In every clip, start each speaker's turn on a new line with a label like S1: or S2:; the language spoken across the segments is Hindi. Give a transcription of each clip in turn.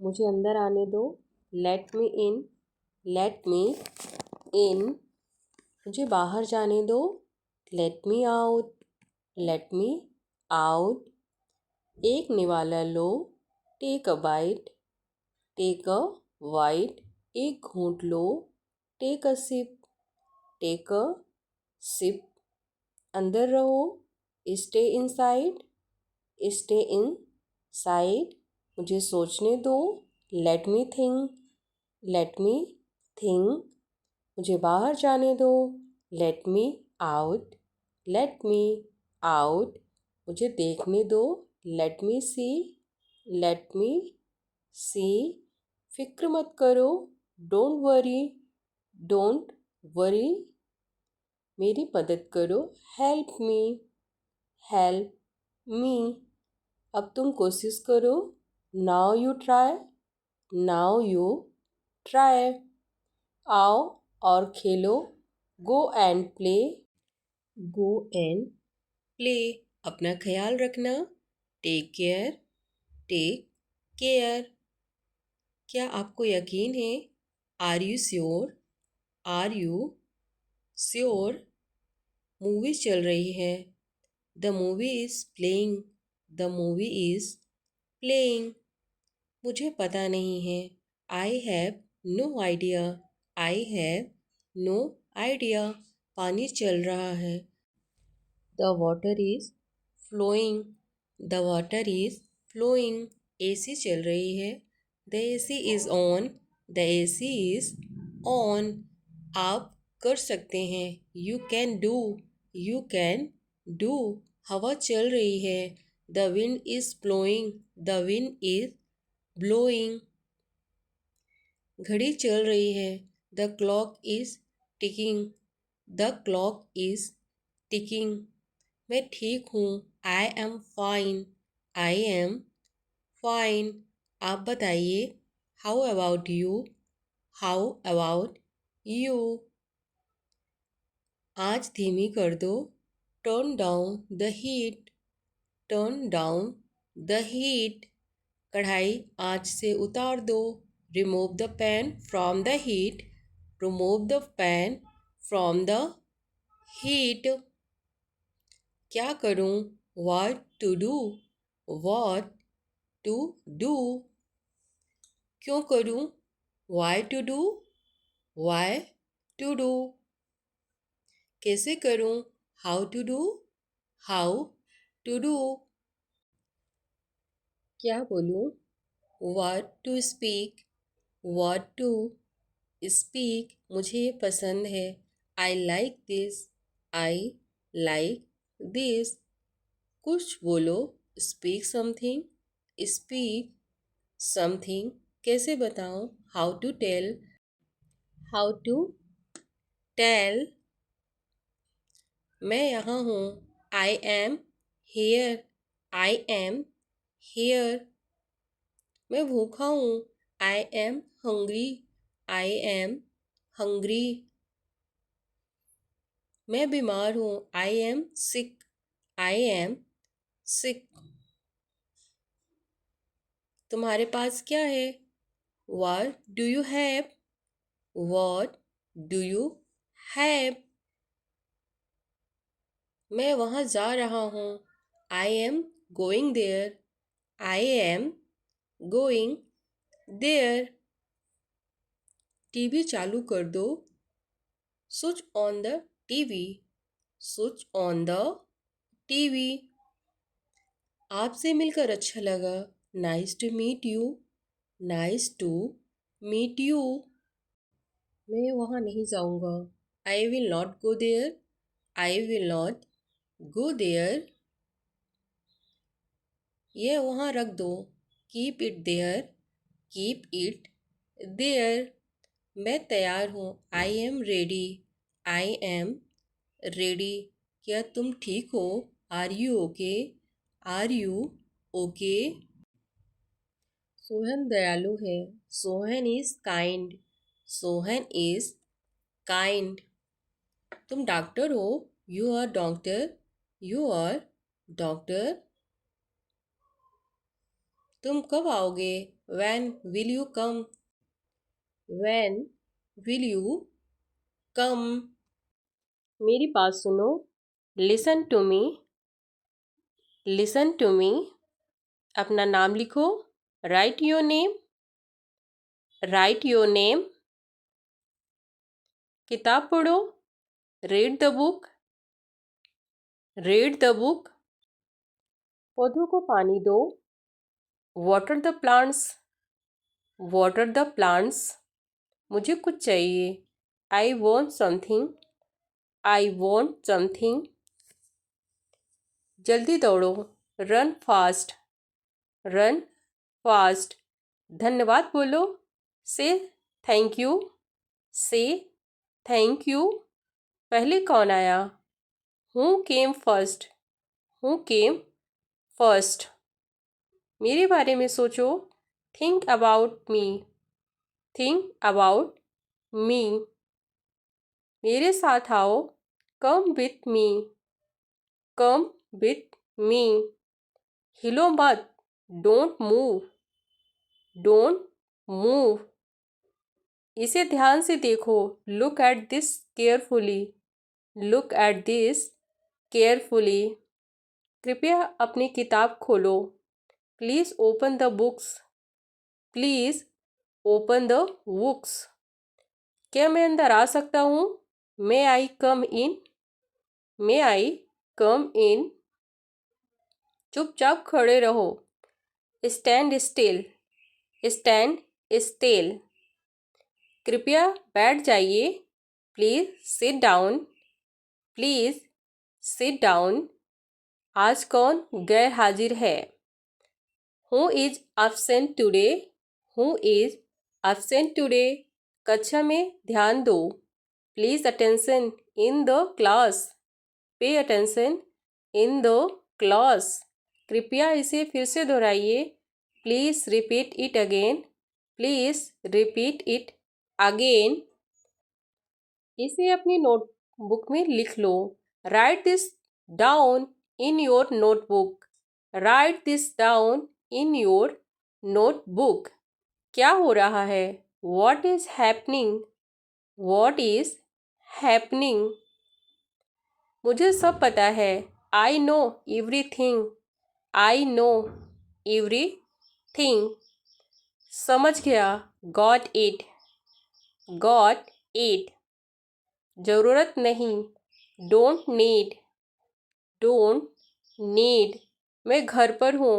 S1: मुझे अंदर आने दो। Let me in. Let me in. मुझे बाहर जाने दो। Let me out. Let me out. एक निवाला लो। Take a bite. Take a bite. एक घूंट लो। Take a sip. Take a sip. अंदर रहो। Stay inside. Stay inside. मुझे सोचने दो। Let me think. Let me think. मुझे बाहर जाने दो। Let me out. Let me out. मुझे देखने दो। लेट मी सी। Late me see. फिक्र मत करो। Don't worry. Don't worry. मेरी मदद करो। Help me. Help me. अब तुम कोशिश करो। Now you try. Now you try. आओ और खेलो। Go and play. Go and play. अपना ख्याल रखना। Take care. Take care. क्या आपको यकीन है? Are you sure? Are you sure? Movie चल रही है। The movie is playing. The movie is playing. मुझे पता नहीं है। I have no idea. I have no idea. पानी चल रहा है। The water is flowing. The water is flowing. AC चल रही है। The AC is on. The AC is on. आप कर सकते हैं। You can do. You can do. हवा चल रही है। The wind is blowing. The wind is blowing. घड़ी चल रही है। The clock is ticking. The clock is ticking. मैं ठीक हूँ। I am fine. I am fine. आप बताइए। How about you? How about you? आँच धीमी कर दो। Turn down the heat. Turn down the heat. कढ़ाई आँच से उतार दो। Remove the pan from the heat. Remove the pan from the heat. क्या करूं? What to do? What to do? क्यों करूं? Why to do? Why to do? कैसे करूं? How to do? How to do? क्या बोलूं? What to speak? What to speak? मुझे ये पसंद है। I like this. I like this. कुछ बोलो। Speak something. Speak something. कैसे बताऊं? How to tell. How to tell. मैं यहाँ हूँ। I am here. I am here. मैं भूखा हूँ। I am hungry. I am hungry. मैं बीमार हूँ। I am sick. I am sick. तुम्हारे पास क्या है? What do you have? What do you have? मैं वहाँ जा रहा हूँ। I am going there. I am going there. TV चालू कर दो। Switch on the TV. Switch on the TV. आपसे मिलकर अच्छा लगा। Nice to meet you. Nice to meet you. मैं वहाँ नहीं जाऊँगा। I will not go there. I will not go there. ये वहाँ रख दो। Keep it there. Keep it there. मैं तैयार हूँ। I am ready. I am ready. क्या तुम ठीक हो? Are you okay? Are you okay? Sohan दयालु है। Sohan is kind. Sohan is kind. तुम डॉक्टर हो? You are doctor. You are doctor. तुम कब आओगे? When will you come? When will you come? मेरी बात सुनो। Listen to me. Listen to me. अपना नाम लिखो। Write your name. Write your name. किताब पढ़ो। Read the book. Read the book. पौधों को पानी दो। Water the plants. Water the plants. मुझे कुछ चाहिए। I want something. I want something. जल्दी दौड़ो। Run fast. Run fast. धन्यवाद बोलो। Say thank you. Say thank you. पहले कौन आया? Who came first? Who came first? मेरे बारे में सोचो। Think about me. Think about me. मेरे साथ आओ। Come with me. Come with me. हिलो मत। Don't move. Don't move. इसे ध्यान से देखो। Look at this carefully. Look at this carefully. कृपया अपनी किताब खोलो। Please open the books. Please open the books. क्या मैं अंदर आ सकता हूँ? May I come in? May I come in? चुपचाप खड़े रहो। Stand still. Stand still. कृपया बैठ जाइए। Please sit down. Please sit down. आज कौन गैर हाजिर है? Who is absent today? Who is absent today? कक्षा में ध्यान दो। Please attention in the class. Pay attention in the class. कृपया इसे फिर से दोहराइए। Please repeat it again. Please repeat it again. इसे अपनी नोटबुक में लिख लो। Write this down in your notebook. Write this down in your notebook. क्या हो रहा है? What is happening? What is happening? मुझे सब पता है। I know everything. I know everything. समझ गया। Got it. Got it. ज़रूरत नहीं। Don't need. Don't need. मैं घर पर हूँ।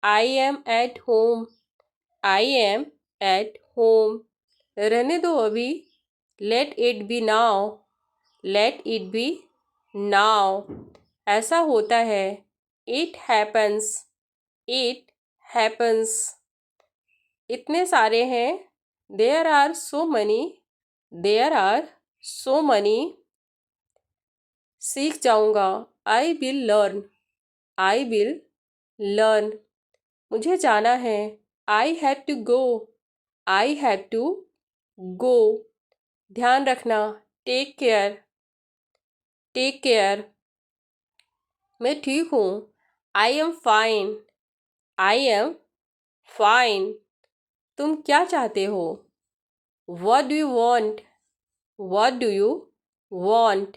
S1: I am at home. I am at home. रहने दो अभी। Let it be now. Let it be now. ऐसा होता है। It happens. It happens. इतने सारे हैं। There are so many. There are so many. सीख जाऊंगा। I will learn. I will learn. मुझे जाना है। I have to go. I have to go. ध्यान रखना। Take care. Take care. मैं ठीक हूँ। I am fine. I am fine. तुम क्या चाहते हो? What do you want? What do you want?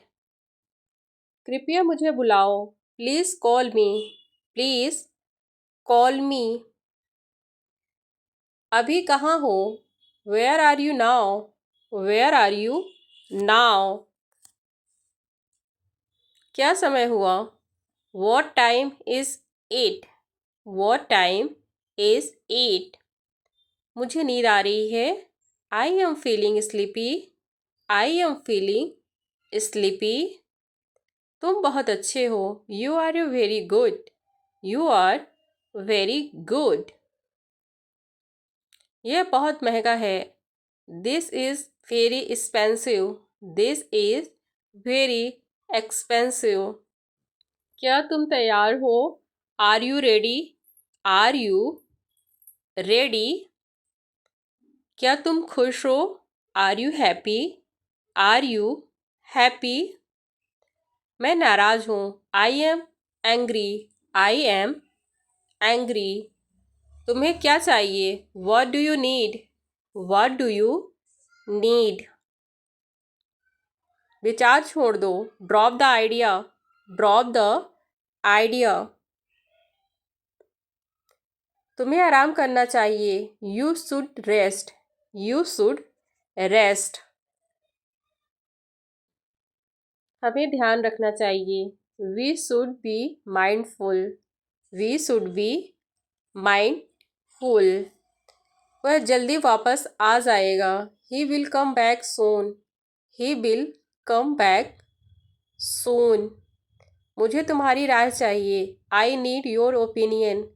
S1: कृपया मुझे बुलाओ। Please call me. Please call me. अभी कहाँ हो? Where are you now? Where are you now? क्या समय हुआ? What time is it? What time is it? मुझे नींद आ रही है। I am feeling sleepy. I am feeling sleepy. तुम बहुत अच्छे हो। You are very good. You are very good. यह बहुत महंगा है। This is very expensive. This is very expensive. क्या तुम तैयार हो? Are you ready? Are you ready? क्या तुम खुश हो? Are you happy? Are you happy? मैं नाराज हूँ। I am angry. I am angry. तुम्हें क्या चाहिए? What do you need? What do you need? विचार छोड़ दो। Drop the idea. Drop the idea. तुम्हें आराम करना चाहिए। You should rest. You should rest. हमें ध्यान रखना चाहिए। We should be mindful. We should be mindful. वह जल्दी वापस आ जाएगा। He will come back soon. He will come back soon. मुझे तुम्हारी राय चाहिए। I need your opinion.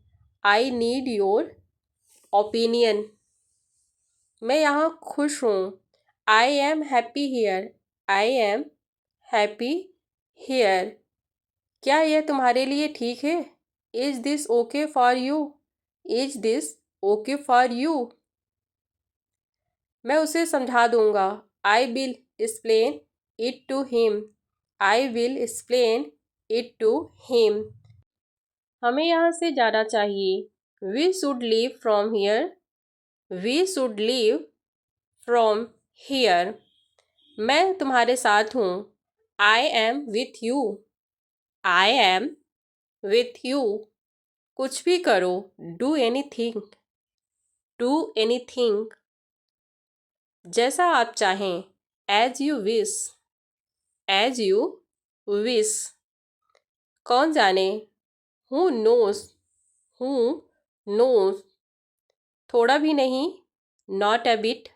S1: I need your opinion. मैं यहाँ खुश हूँ। I am happy here. I am happy here. क्या यह तुम्हारे लिए ठीक है? Is this okay for you? Is this okay for you? मैं उसे समझा दूंगा। I will explain it to him. I will explain it to him. हमें यहाँ से जाना चाहिए। We should leave from here. We should leave from here. मैं तुम्हारे साथ हूँ। I am with you. I am with you. कुछ भी करो। Do anything. Do anything. जैसा आप चाहें। As you wish. As you wish. कौन जाने। Who knows. Who knows. थोड़ा भी नहीं। Not a bit.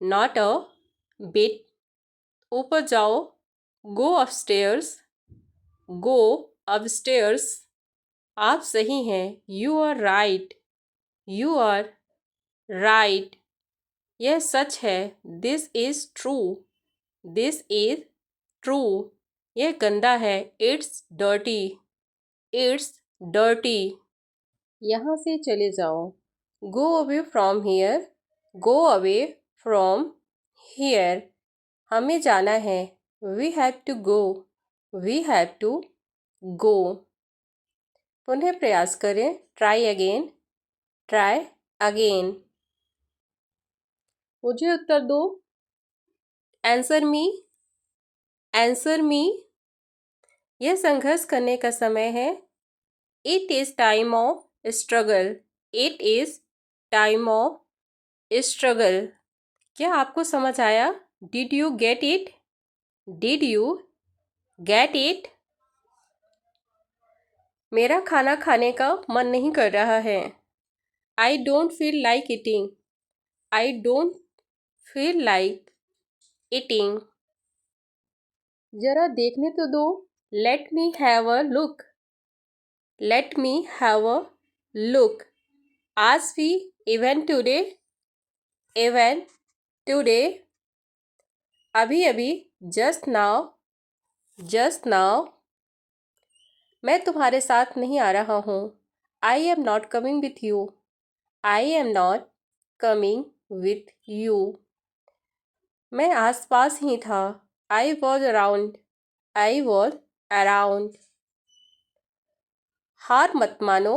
S1: Not a bit. ऊपर जाओ। Go upstairs. Go upstairs. आप सही हैं। You are right. You are right. यह सच है। This is true. This is true. यह गंदा है। It's dirty. It's dirty. यहाँ से चले जाओ। Go away from here. Go away from here. हमें जाना है। We have to go. We have to go. पुनः प्रयास करें। Try again. Try again. मुझे उत्तर दो। Answer me. Answer me. यह संघर्ष करने का समय है। It is time of struggle. It is time of struggle. क्या आपको समझ आया? Did you get it? Did you get it? मेरा खाना खाने का मन नहीं कर रहा है। I don't feel like eating. I don't feel like eating. जरा देखने तो दो। Let me have a look. Let me have a look. आज भी इवन टुडे। Even today. अभी अभी। Just now. Just now. मैं तुम्हारे साथ नहीं आ रहा हूँ। I am not coming with you. I am not coming with you. मैं आसपास ही था। I was around. I was around. हार मत मानो।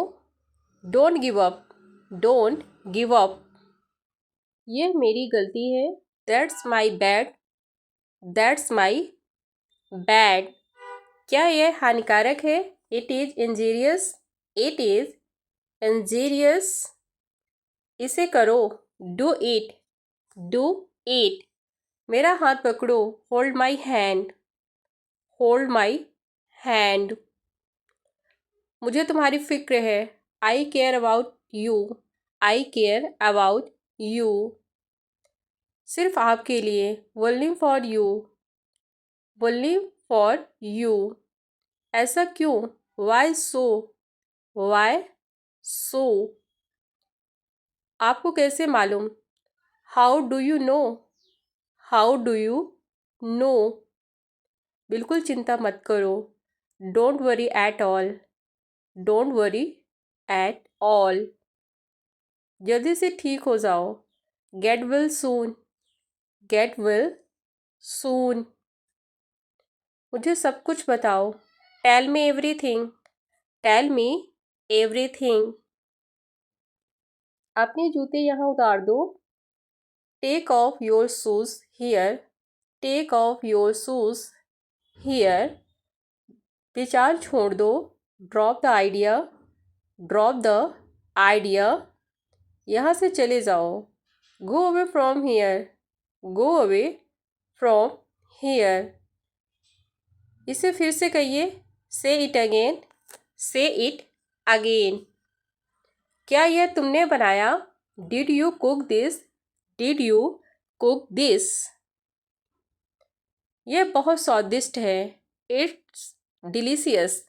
S1: Don't give up. Don't give up. यह मेरी गलती है। That's my bad. That's my bad. क्या यह हानिकारक है? It is injurious. It is injurious. इसे करो। Do it. Do it. मेरा हाथ पकड़ो। Hold my hand. Hold my hand. मुझे तुम्हारी फिक्र है। I care about you. I care about you. सिर्फ आपके लिए। Only for you. Only for you. ऐसा क्यों? Why so? Why so? आपको कैसे मालूम? How do you know? How do you know? बिल्कुल चिंता मत करो। Don't worry at all. Don't worry at all. जल्दी से ठीक हो जाओ। Get well soon. Get well soon. मुझे सब कुछ बताओ। Tell me everything. Tell me everything. अपने जूते यहाँ उतार दो। Take off your shoes here. Take off your shoes here. विचार छोड़ दो। Drop the idea. Drop the idea. यहाँ से चले जाओ। Go away from here. Go away from here. इसे फिर से कहिए। Say it again. Say it again. क्या यह तुमने बनाया? Did you cook this? Did you cook this? यह बहुत स्वादिष्ट है। It's delicious.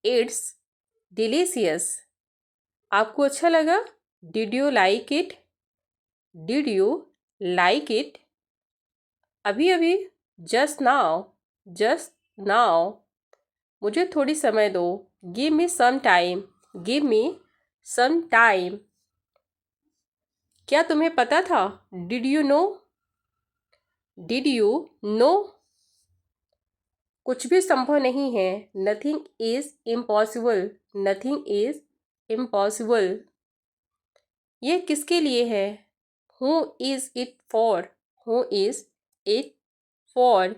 S1: It's delicious. आपको अच्छा लगा? Did you like it? Did you like it? अभी अभी। Just now. Just now. मुझे थोड़ी समय दो। Give me some time. Give me some time. क्या तुम्हें पता था? Did you know? Did you know? कुछ भी संभव नहीं है। Nothing is impossible. Nothing is impossible. ये किसके लिए है? Who is it for? Who is it for?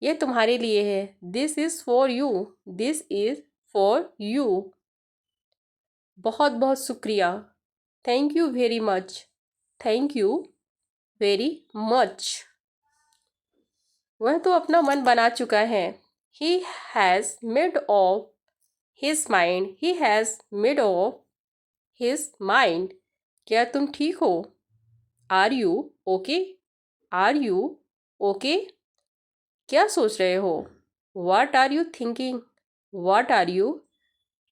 S1: ये तुम्हारे लिए है। This is for you. This is for you. बहुत बहुत शुक्रिया। Thank you very much. Thank you very much. वह तो अपना मन बना चुका है। He has made of his mind. He has made of his mind. क्या तुम ठीक हो? Are you okay? Are you okay? क्या सोच रहे हो? What are you thinking? What are you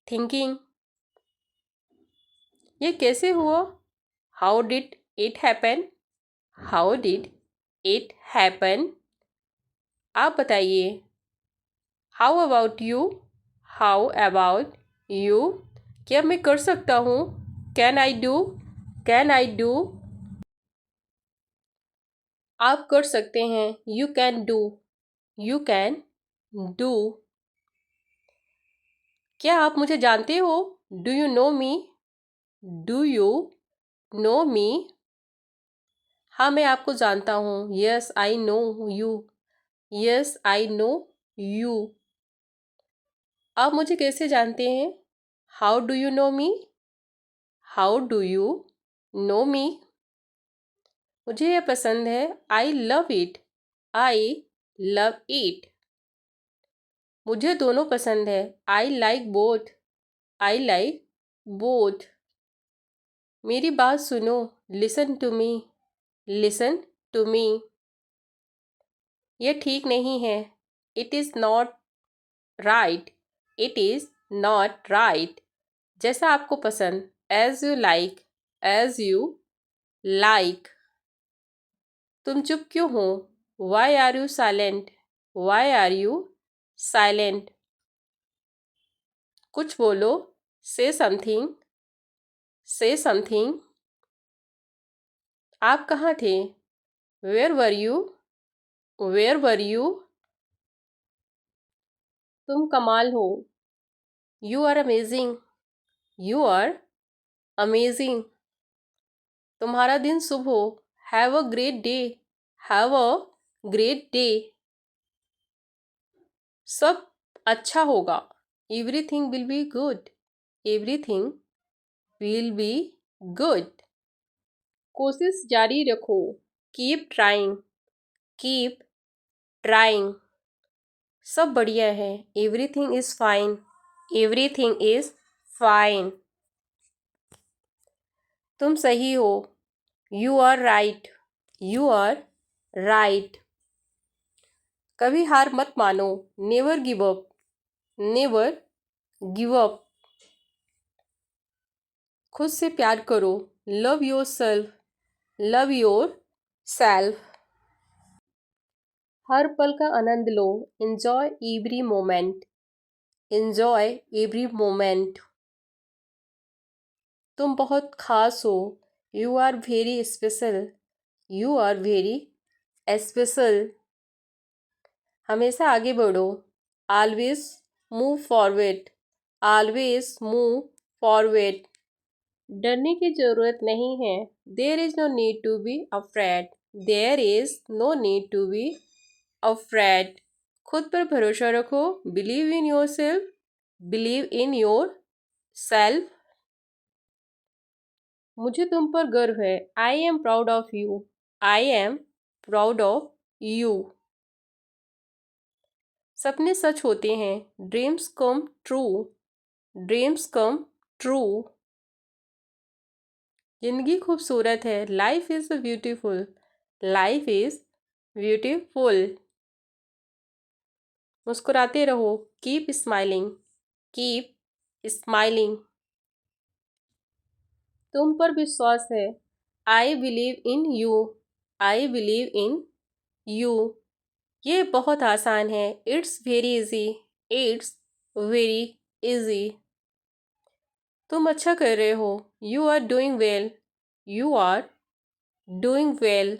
S1: thinking? ये कैसे हुआ? How did it happen? How did it happen? आप बताइए। How about you? How about you? क्या मैं कर सकता हूँ? Can I do? Can I do? आप कर सकते हैं। You can do. You can do. क्या आप मुझे जानते हो? Do you know me? Do you know me? हाँ, मैं आपको जानता हूँ। Yes I know you. Yes I know you. आप मुझे कैसे जानते हैं? How do you know me? How do you know me? मुझे यह पसंद है। I love it. I love it. मुझे दोनों पसंद है। I like both. I like both. मेरी बात सुनो। Listen to me. Listen to me. यह ठीक नहीं है। It is not right. It is not right. जैसा आपको पसंद। As you like. As you like. तुम चुप क्यों हो? Why are you silent? Why are you silent? कुछ बोलो। Say something. Say something. आप कहाँ थे? Where were you? Where were you? तुम कमाल हो। You are amazing. You are amazing. तुम्हारा दिन शुभ हो। Have a great day. Have a great day. सब अच्छा होगा। Everything will be good. Everything will be good. कोशिश जारी रखो। Keep trying. Keep trying. सब बढ़िया है। Everything is fine. Everything is fine. तुम सही हो। You are right. You are right. कभी हार मत मानो। Never give up. Never give up. खुद से प्यार करो। Love yourself. Love yourself. हर पल का आनंद लो। Enjoy every moment. Enjoy every moment. तुम बहुत खास हो। You are very special. You are very special. हमेशा आगे बढ़ो। Always move forward. Always move forward. डरने की ज़रूरत नहीं है। There is no need to be afraid. There is no need to be afraid. खुद पर भरोसा रखो। Believe in yourself. Believe in yourself. मुझे तुम पर गर्व है। I am proud of you. I am proud of you. सपने सच होते हैं। Dreams come true. Dreams come true. जिंदगी खूबसूरत है। Life is beautiful. Life is beautiful. मुस्कुराते रहो। Keep smiling. Keep smiling. तुम पर विश्वास है। I believe in you. I believe in you. ये बहुत आसान है। It's very easy. It's very easy. तुम अच्छा कर रहे हो। You are doing well. You are doing well.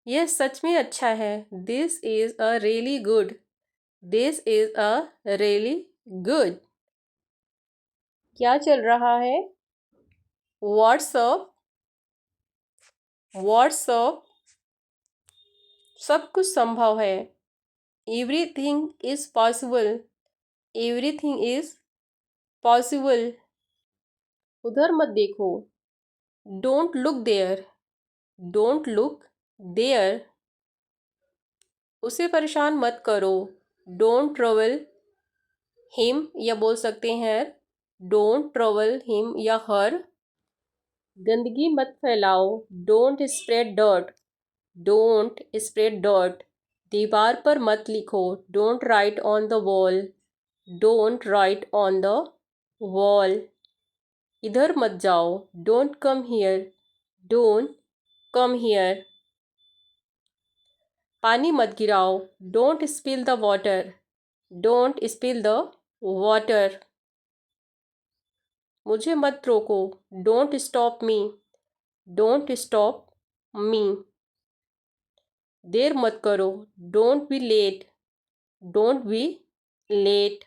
S1: यह सच में अच्छा है। This is a really good. This is a really good. क्या चल रहा है? व्हाट्सअप। व्हाट्सअप। सब कुछ संभव है। Everything is possible. Everything is possible. उधर मत देखो। Don't look there. Don't look there. उसे परेशान मत करो। डोंट ट्रबल हिम या बोल सकते हैं डोंट ट्रबल हिम या हर। गंदगी मत फैलाओ। Don't spread dirt. Don't spread dirt. दीवार पर मत लिखो। Don't write on the wall. Don't write on the wall. इधर मत जाओ। Don't come here. Don't come here. पानी मत गिराओ। Don't spill the water. Don't spill the water. मुझे मत रोको। Don't stop me. Don't stop me. देर मत करो। Don't be late. Don't be late.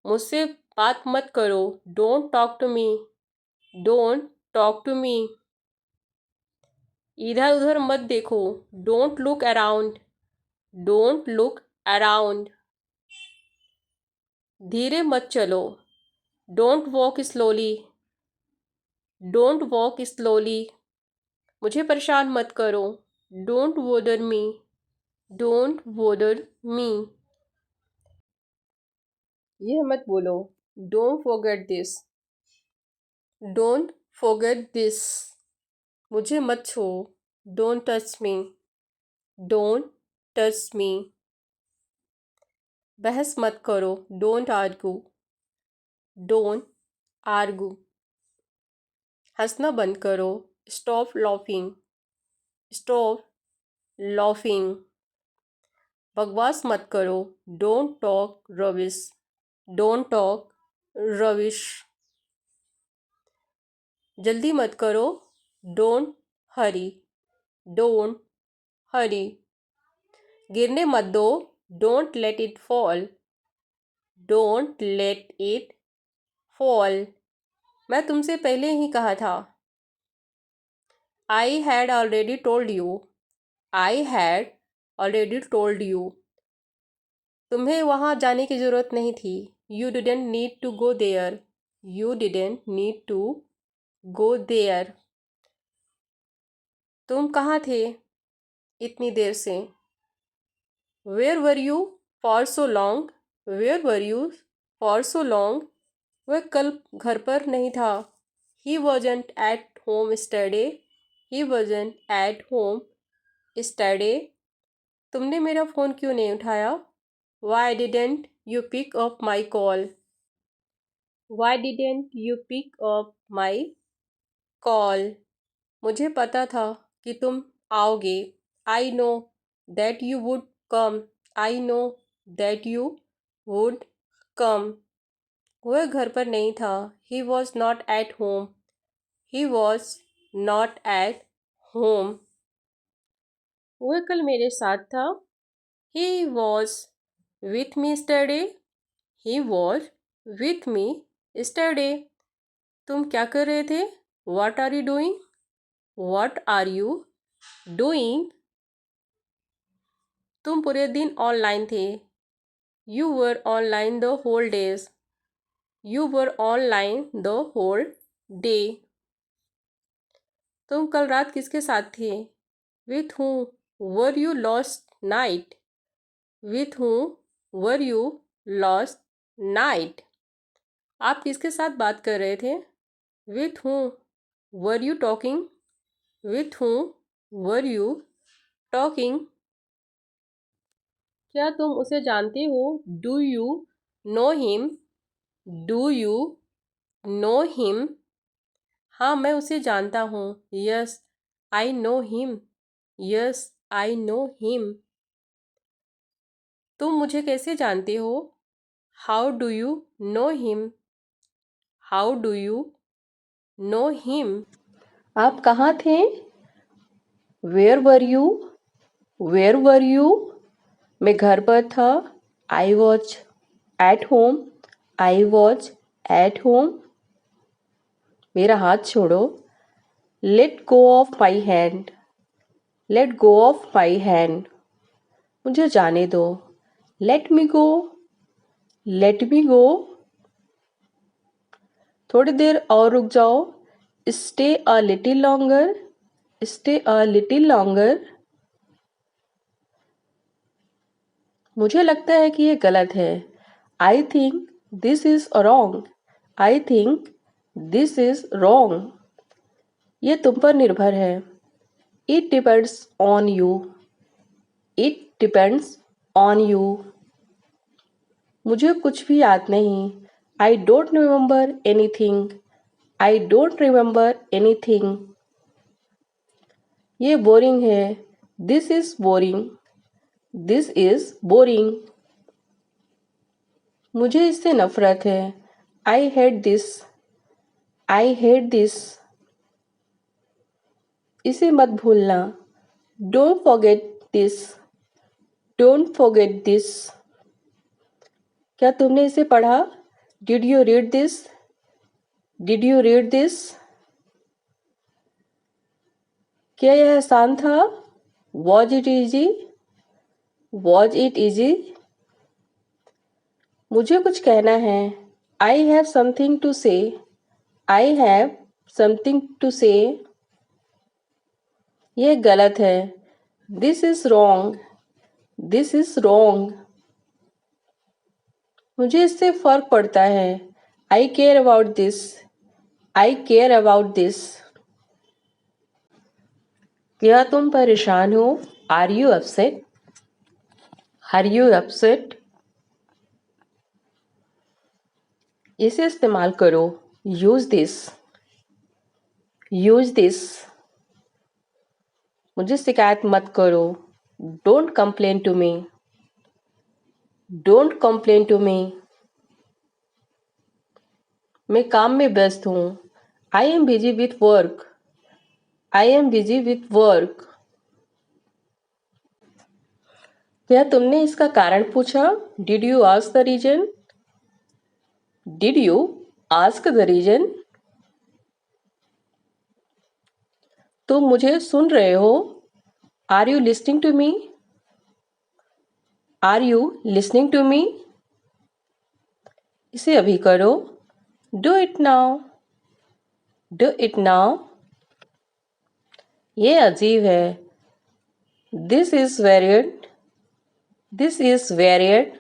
S1: मुझसे बात मत करो। Don't talk to me. Don't talk to me. इधर उधर मत देखो। Don't look around. Don't look around. धीरे मत चलो। Don't walk slowly. Don't walk slowly. मुझे परेशान मत करो। Don't bother me. Don't bother me. यह मत बोलो। Don't forget this. Don't forget this. मुझे मत छू। Don't touch me. Don't touch me. बहस मत करो। Don't argue. Don't argue. हंसना बंद करो। Stop laughing. Stop laughing. बकवास मत करो। Don't talk rubbish. Don't talk rubbish. जल्दी मत करो। Don't hurry. Don't hurry. गिरने मत दो। Don't let it fall. Don't let it fall. मैं तुमसे पहले ही कहा था। I had already told you. I had already told you. तुम्हें वहाँ जाने की ज़रूरत नहीं थी। You didn't need to go there. You didn't need to go there. तुम कहाँ थे इतनी देर से? Where were you for so long? Where were you for so long? वह कल घर पर नहीं था। He wasn't at home yesterday. He wasn't at home yesterday. तुमने मेरा फ़ोन क्यों नहीं उठाया? Why didn't you pick up my call? Why didn't you pick up my call? मुझे पता था कि तुम आओगे। I know that you would come. I know that you would come. वह घर पर नहीं था। He was not at home. He was not at home. वह कल मेरे साथ था। He was with me स्टडे। He was with me स्टडे। तुम क्या कर रहे थे? What are you doing? What are you doing? तुम पूरे दिन ऑनलाइन थे। You were online the whole days. You were online the whole day. तुम कल रात किसके साथ थे? With whom were you last night? With whom were you last night? आप किसके साथ बात कर रहे थे? With whom were you talking? With whom were you talking? क्या तुम उसे जानते हो? Do you know him? Do you know him? हाँ, मैं उसे जानता हूँ। Yes, I know him. Yes, I know him. तुम मुझे कैसे जानते हो? How do you know him? How do you know him? आप कहाँ थे? Where were you? Where were you? मैं घर पर था। I was at home. I was at home. मेरा हाथ छोड़ो। Let go of my hand. Let go of my hand. मुझे जाने दो। Let me go. Let me go. थोड़ी देर और रुक जाओ। Stay a little longer. Stay a little longer. मुझे लगता है कि ये गलत है। I think this is wrong. I think this is wrong. ये तुम पर निर्भर है। It depends on you. It depends on you. मुझे कुछ भी याद नहीं। I don't remember anything. I don't remember anything. ये बोरिंग है। This is boring. This is boring. मुझे इससे नफरत है। I hate this. I hate this. इसे मत भूलना। Don't forget this. Don't forget this. क्या तुमने इसे पढ़ा? Did you read this? Did you read this? क्या यह आसान था? Was it easy? Was it easy? मुझे कुछ कहना है। I have something to say. I have something to say. यह गलत है। This is wrong. This is wrong. मुझे इससे फर्क पड़ता है। I care about this. I care about this. क्या तुम परेशान हो? Are you upset? Are you upset? इसे इस्तेमाल करो। Use this. Use this. मुझे शिकायत मत करो। Don't complain to me. Don't complain to me. मैं काम में व्यस्त हूँ। I am busy with work. I am busy with work. क्या तुमने इसका कारण पूछा? Did you ask the reason? Did you ask the reason? तुम मुझे सुन रहे हो? Are you listening to me? Are you listening to me? इसे अभी करो। Do it now. Do it now. ये अजीब है। This is weird. This is weird.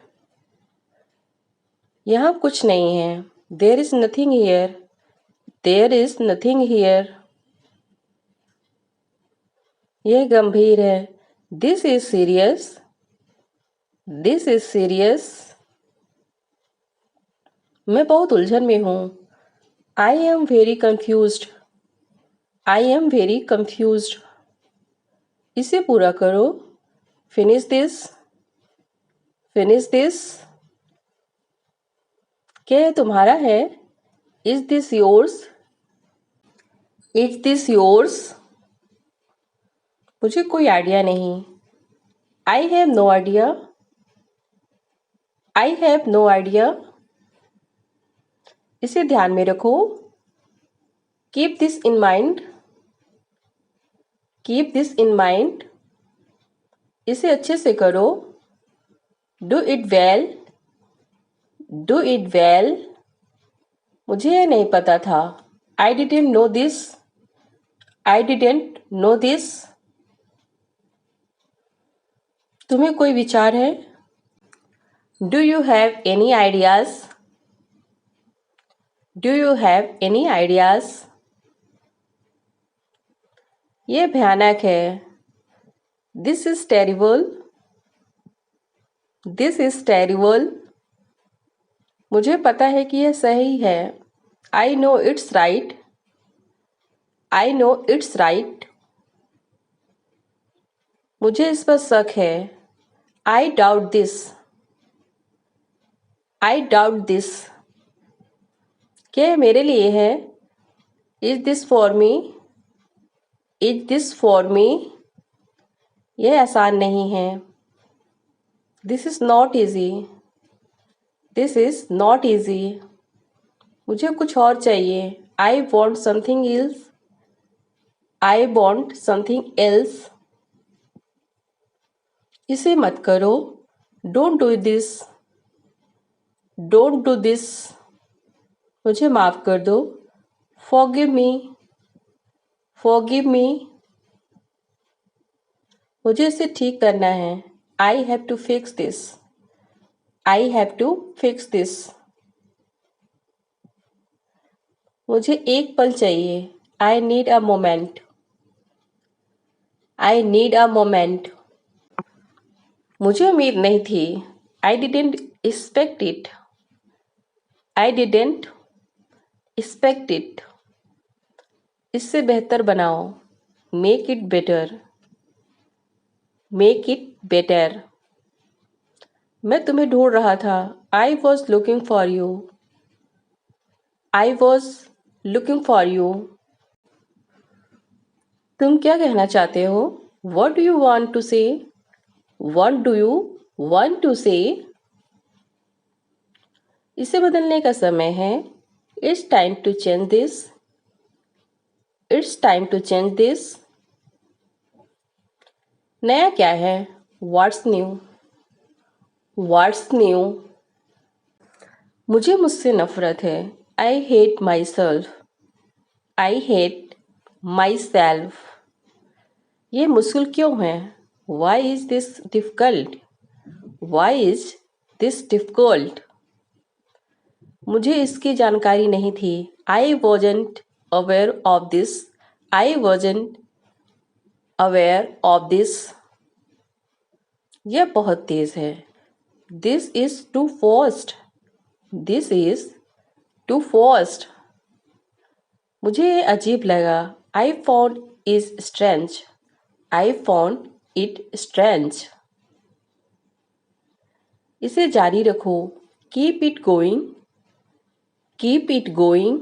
S1: यहाँ कुछ नहीं है। There is nothing here. There is nothing here. यह गंभीर है। This is serious. This is serious. मैं बहुत उलझन में हूँ। I am very confused. I am very confused. इसे पूरा करो। Finish this. Finish this. क्या यह तुम्हारा है? Is this yours? Is this yours? मुझे कोई आइडिया नहीं। I have no idea. I have no idea. इसे ध्यान में रखो। Keep this in mind, keep this in mind. इसे अच्छे से करो, do it well, do it well. मुझे यह नहीं पता था, I didn't know this, I didn't know this. तुम्हें कोई विचार है, do you have any ideas, do you have any ideas. ये भयानक है, this is terrible, this is terrible. मुझे पता है कि यह सही है, I know it's right, I know it's right. मुझे इस पर शक है, I doubt this, I doubt this. क्या यह मेरे लिए है, is this for me, is this for me. यह आसान नहीं है, this is not easy, this is not easy. मुझे कुछ और चाहिए, I want something else, I want something else. इसे मत करो, don't do this, don't do this. मुझे माफ़ कर दो, फॉरगिव मी, फॉरगिव मी। मुझे इसे ठीक करना है, I have to fix this, I have to fix this. मुझे एक पल चाहिए, I need a moment, I need a moment. मुझे उम्मीद नहीं थी, I didn't expect it, I didn't expect it. इससे बेहतर बनाओ, make it better, make it better. मैं तुम्हें ढूंढ रहा था, I was looking for you, I was looking for you. तुम क्या कहना चाहते हो, what do you want to say, what do you want to say. इसे बदलने का समय है, it's time to change this, it's time to change this. नया क्या है, व्हाट्स न्यू, व्हाट्स न्यू। मुझे मुझसे नफरत है, I hate myself, I hate myself. ये मुश्किल क्यों है, why is this difficult, why is this difficult. मुझे इसकी जानकारी नहीं थी, I wasn't aware of this, I wasn't aware of this. यह बहुत तेज़ है, this is too fast, this is too fast. मुझे ये अजीब लगा, I found is strange, I found it strange. इसे जारी रखो, keep it going, keep it going.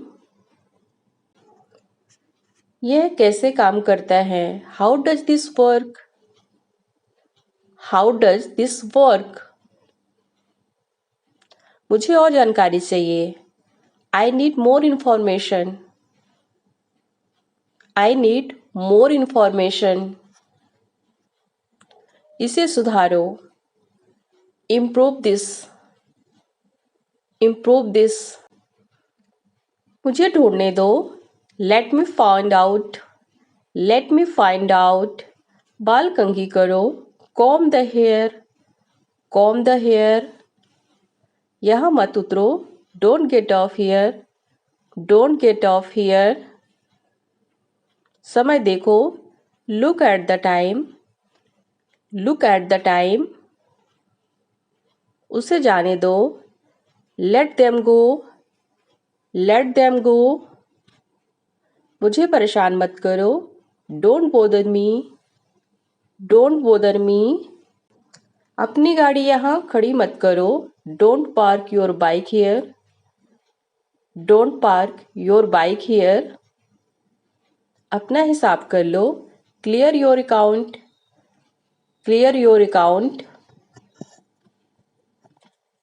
S1: यह कैसे काम करता है, how does this work, how does this work. मुझे और जानकारी चाहिए, I need more information, I need more information. इसे सुधारो, इम्प्रूव दिस, इम्प्रूव दिस। मुझे ढूंढने दो, let me find out, let me find out. बाल कंघी करो, comb the hair, comb the hair. यहाँ मत उतरो, don't get off here, don't get off here. समय देखो, look at the time, look at the time. उसे जाने दो, let them go, let them go. मुझे परेशान मत करो, don't bother me, don't bother me. अपनी गाड़ी यहाँ खड़ी मत करो, don't park your bike here, don't park your bike here. अपना हिसाब कर लो, clear your account, clear your account.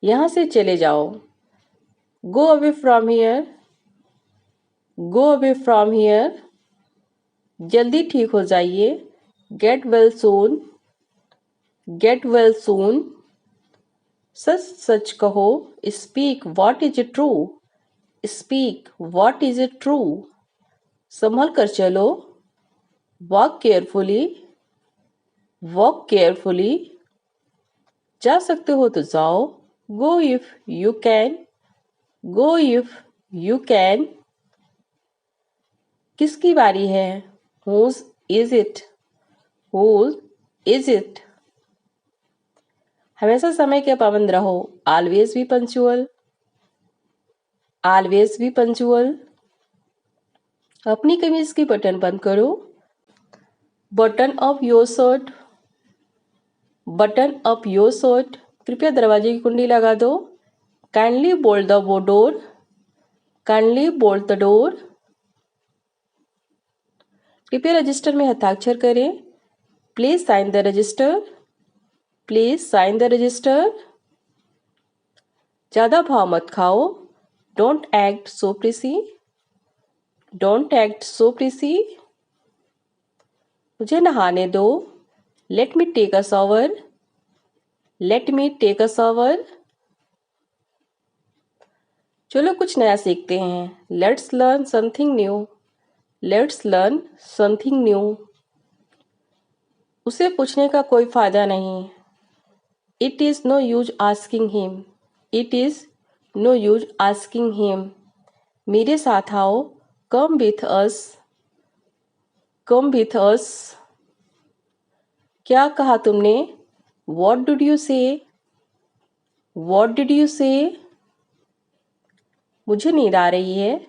S1: यहाँ से चले जाओ, go away from here, go away from here, जल्दी ठीक हो जाइए। Get well soon, get well सून। सच सच कहो, speak what is true, speak what is true. संभल कर चलो, वॉक केयरफुली, वॉक केयरफुली। जा सकते हो तो जाओ, go if you can, go if you can. किसकी बारी है, whose is it, whose is it. हमेशा समय के पाबंद रहो, always be punctual, always be punctual. अपनी कमीज की बटन बंद करो, button up your shirt, button up your shirt. कृपया दरवाजे की कुंडी लगा दो, kindly bolt the door, kindly bolt the door. कृपया रजिस्टर में हस्ताक्षर करें, please sign the register, please sign the register. ज्यादा भाव मत खाओ, don't act so pricey, don't act so pricey. मुझे नहाने दो, let me take a shower, let me take a shower. चलो कुछ नया सीखते हैं, let's learn something new, let's learn something new. उसे पूछने का कोई फायदा नहीं, it is no use asking him, it is no use asking him. मेरे साथ आओ, come with us, come with us. क्या कहा तुमने, what did you say, what did you say. मुझे नींद आ रही है,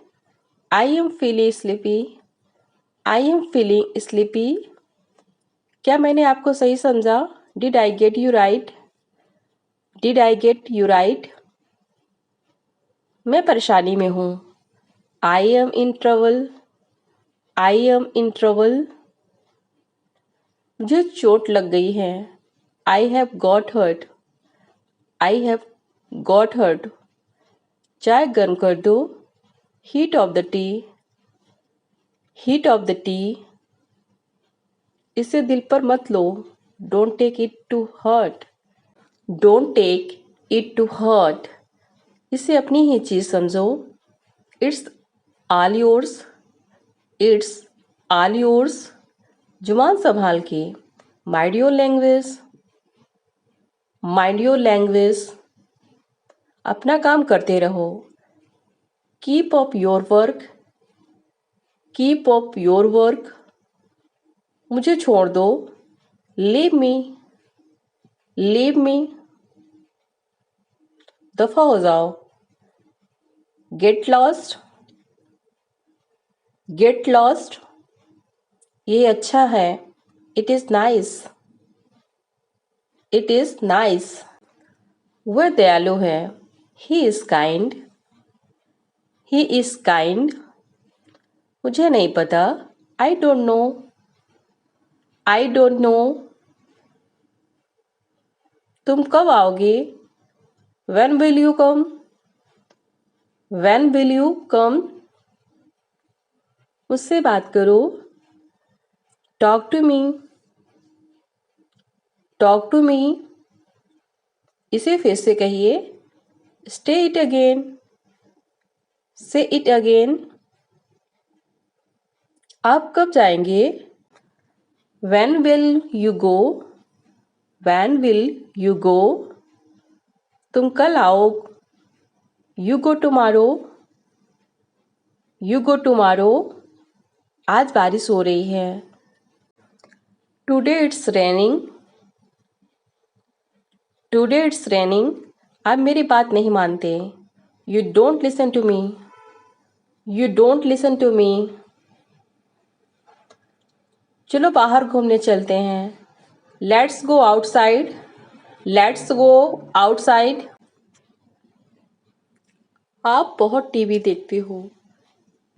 S1: I am feeling sleepy, I am feeling sleepy. क्या मैंने आपको सही समझा, did I get you right, did I get you right. मैं परेशानी में हूँ, I am in trouble, I am in trouble. मुझे चोट लग गई है, I have got hurt, I have got hurt. चाय गर्म कर दो, heat off the tea, heat off the tea. इसे दिल पर मत लो, don't take it to hurt, don't take it to hurt. इसे अपनी ही चीज समझो, it's all yours, it's all yours. जुबान संभाल के, mind your language, mind your language. अपना काम करते रहो, keep up your work, keep up your work. मुझे छोड़ दो, लीव मी, लीव मी। दफा हो जाओ, गेट लॉस्ट, गेट लॉस्ट। ये अच्छा है, it is nice, it is nice. वह दयालु है, he is kind, he is kind. मुझे नहीं पता, I don't know, I don't know. तुम कब आओगे, when will you come, when will you come. मुझसे बात करो, talk to me, talk to me. इसे फिर से कहिए, stay it again, say it again. आप कब जाएंगे, when will you go, when will you go. तुम कल आओ, you go tomorrow, you go tomorrow. आज बारिश हो रही है, today it's raining, today it's raining. आप मेरी बात नहीं मानते, you don't listen to me, you don't listen to me. चलो बाहर घूमने चलते हैं, let's go outside, let's go outside. आप बहुत टीवी देखते हो,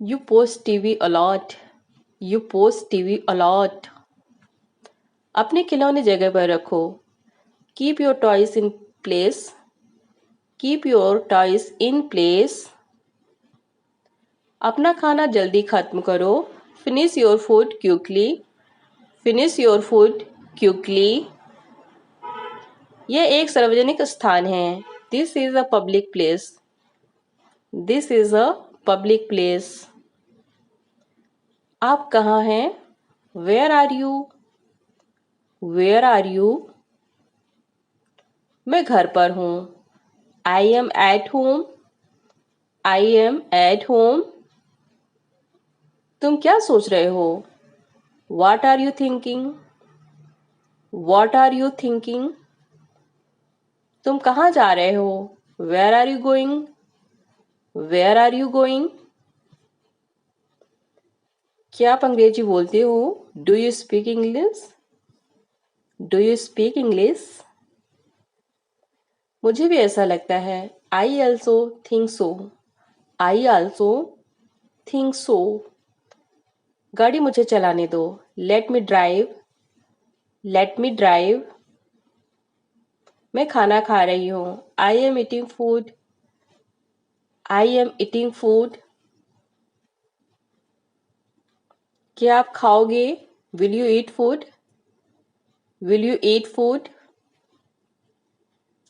S1: you post TV a lot, you post TV a lot. अपने खिलौने जगह पर रखो, keep your toys in place, keep your toys in place. अपना खाना जल्दी खत्म करो। Finish your food quickly. Finish your food quickly. यह एक सार्वजनिक स्थान है। This is a public place. This is a public place. आप कहाँ हैं? Where are you? Where are you? मैं घर पर हूँ। I am at home. I am at home. तुम क्या सोच रहे हो? What are you thinking? What are you thinking? तुम कहाँ जा रहे हो? Where are you going? Where are you going? क्या आप अंग्रेजी बोलते हो? Do you speak English? Do you speak English? मुझे भी ऐसा लगता है। I also think so. I also think so. गाड़ी मुझे चलाने दो। Let me drive. Let me drive. मैं खाना खा रही हूँ। I am eating food. I am eating food. क्या आप खाओगे? Will you eat food? Will you eat food?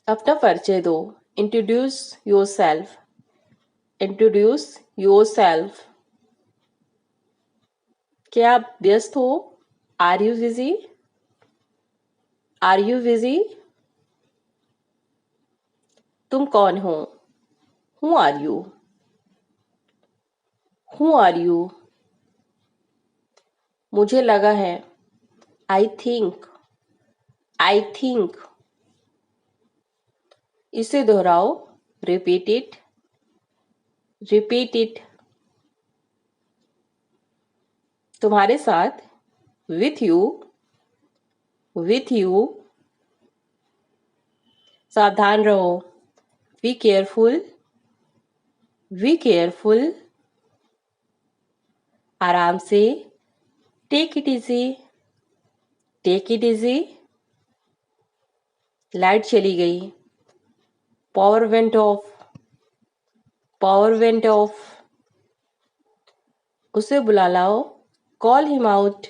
S1: अपना परिचय दो। Introduce yourself. Introduce yourself. क्या आप व्यस्त हो? Are you busy? Are you busy? तुम कौन हो? Who are you? Who are you? मुझे लगा है। I think. I think. इसे दोहराओ। Repeat it. Repeat it. तुम्हारे साथ। With you. With you. सावधान रहो। Be careful. Be careful. आराम से। Take it easy. Take it easy. Light चली गई। Power went off. Power went off. उसे बुला लाओ। Call him out.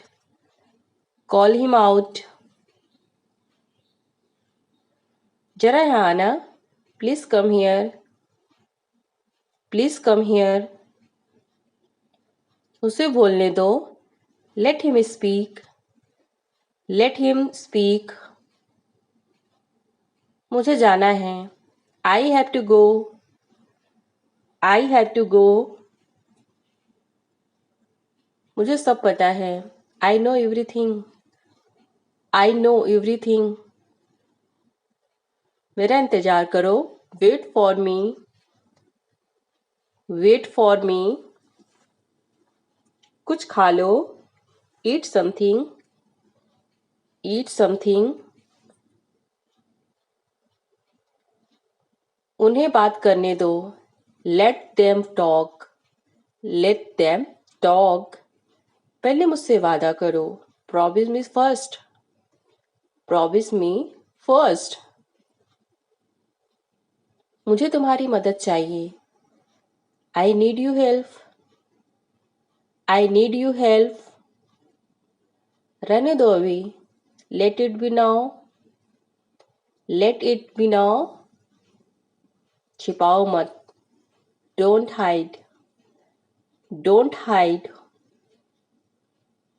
S1: Call him out. जरा यहाँ आना। Please come here. Please come here. उसे बोलने दो। Let him speak. Let him speak. मुझे जाना है। I have to go. I have to go. मुझे सब पता है। I know everything. I know everything. मेरा इंतज़ार करो। Wait for me. Wait for me. कुछ खा लो। Eat something. Eat something. उन्हें बात करने दो। Let them talk. Let them talk. पहले मुझसे वादा करो। Promise me first. Promise me first. मुझे तुम्हारी मदद चाहिए। I need your help. I need your help. रहने दो अभी। Let it be now. Let it be now. छिपाओ मत। Don't hide. Don't hide.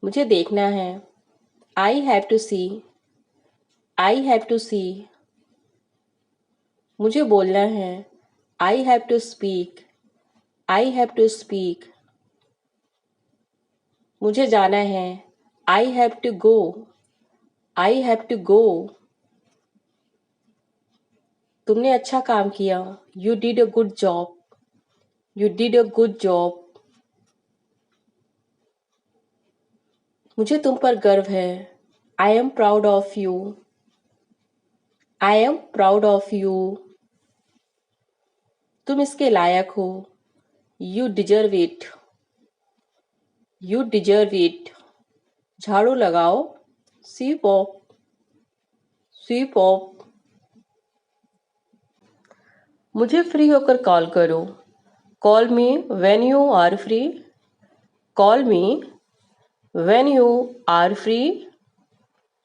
S1: मुझे देखना है। I have to see. I have to see. मुझे बोलना है। I have to speak. I have to speak. मुझे जाना है। I have to go. I have to go. तुमने अच्छा काम किया। You did a good job. You did a good job. मुझे तुम पर गर्व है। I am proud of you. I am proud of you. तुम इसके लायक हो। You deserve it. You deserve it. झाड़ू लगाओ। Sweep off. Sweep off. मुझे फ्री होकर कॉल करो। Call me when you are free, call me when you are free.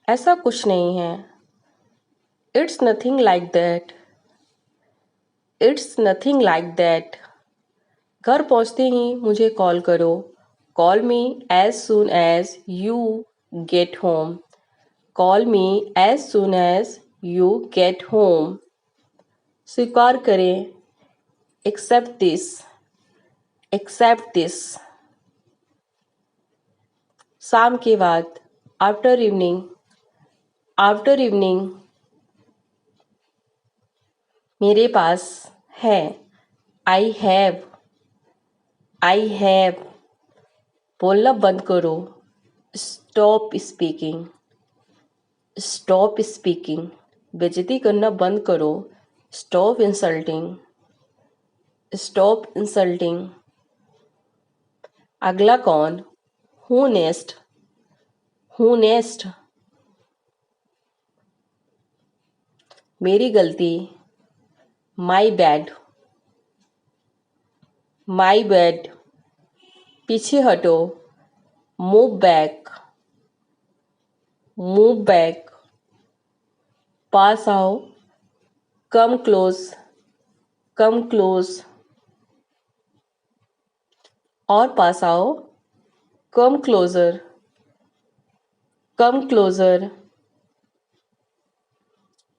S1: ऐसा कुछ नहीं है, it's nothing like that, it's nothing like that. घर पहुंचते ही मुझे कॉल करो, call me as soon as you get home, call me as soon as you get home. स्वीकार करें, एक्सेप्ट दिस, एक्सेप्ट दिस। शाम के बाद, आफ्टर इवनिंग, आफ्टर इवनिंग। मेरे पास है, आई हैव, आई हैव। बोलना बंद करो, स्टॉप स्पीकिंग, स्टॉप स्पीकिंग। बेइज्जती करना बंद करो, स्टॉप इंसल्टिंग, स्टॉप इंसल्टिंग। अगला कौन, हु नेक्स्ट, हु नेक्स्ट। मेरी गलती, माई बैड, माई बैड। पीछे हटो, मूव बैक, मूव बैक। पास आओ, कम क्लोज, कम क्लोज। और पास आओ, कम क्लोजर, कम क्लोजर।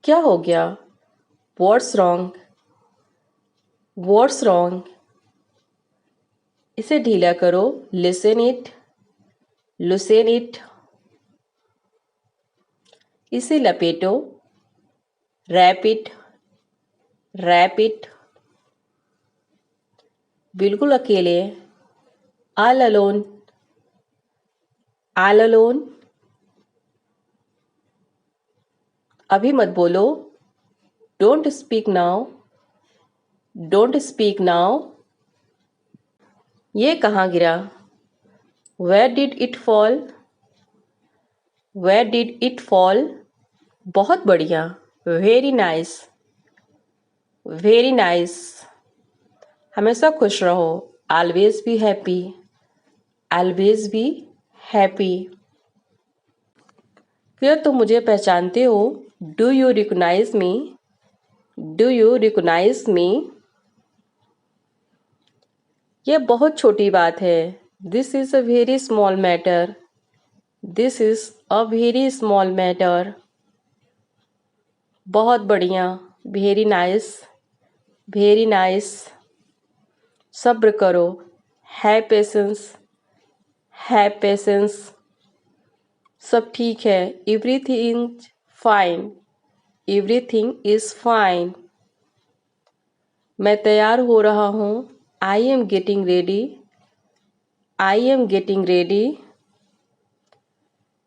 S1: क्या हो गया, व्हाट्स रॉन्ग, व्हाट्स रॉन्ग। इसे ढीला करो, लिसन इट, लूसेन इट। इसे लपेटो, रैप इट, रैप इट। बिल्कुल अकेले, ऑल अलोन, ऑल अलोन। अभी मत बोलो, don't speak now, don't speak now. ये कहाँ गिरा, where did it fall, where did it fall. बहुत बढ़िया, वेरी नाइस, वेरी नाइस। हमेशा खुश रहो, always be happy, always be happy. क्या तुम मुझे पहचानते हो, do you recognise me, do you recognise me. यह बहुत छोटी बात है, this is a very small matter, this is a very small matter. बहुत बढ़िया, वेरी नाइस, वेरी नाइस। सब्र करो, है पेशेंस, है पेशेंस। सब ठीक है, everything fine, everything is fine. मैं तैयार हो रहा हूँ, I am getting ready, I am getting ready.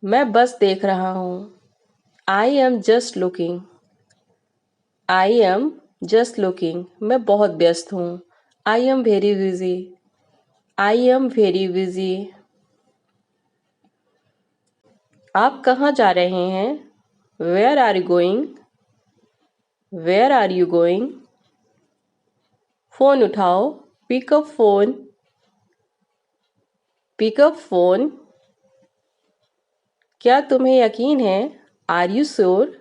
S1: मैं बस देख रहा हूँ, I am just looking, I am just looking. मैं बहुत व्यस्त हूँ, I am very busy, I am very busy. आप कहाँ जा रहे हैं, where are you going, where are you going. Phone उठाओ, पिकअप फ़ोन, पिकअप फ़ोन। क्या तुम्हें यकीन है, are you sure,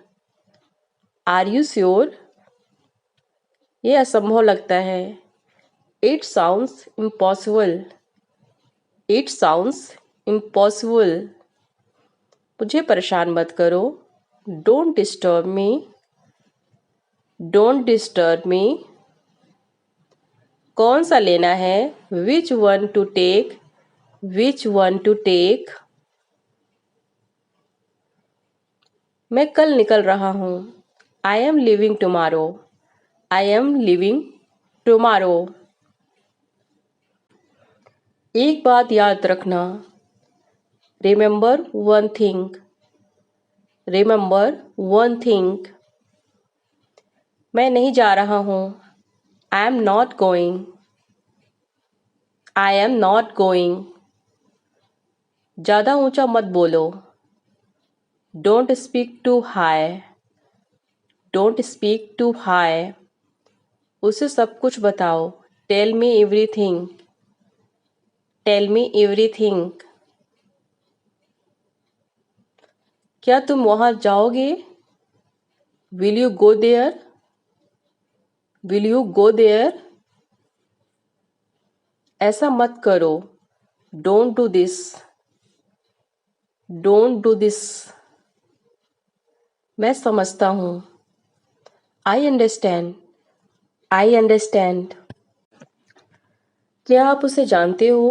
S1: are you sure. ये असंभव लगता है, it sounds impossible, it sounds impossible. मुझे परेशान मत करो, don't disturb me, don't disturb me. कौन सा लेना है, which one to take, which one to take. मैं कल निकल रहा हूँ, I am leaving tomorrow, I am leaving tomorrow. एक बात याद रखना, remember one thing, remember one thing. मैं नहीं जा रहा हूँ, I am not going, I am not going. ज़्यादा ऊंचा मत बोलो, don't speak too high, don't speak too high. उसे सब कुछ बताओ, tell me everything, tell me everything. क्या तुम वहाँ जाओगे? Will you go there, will you go there. ऐसा मत करो, don't do this, don't do this. मैं समझता हूँ, आई अंडरस्टैंड, आई अंडरस्टैंड। क्या आप उसे जानते हो?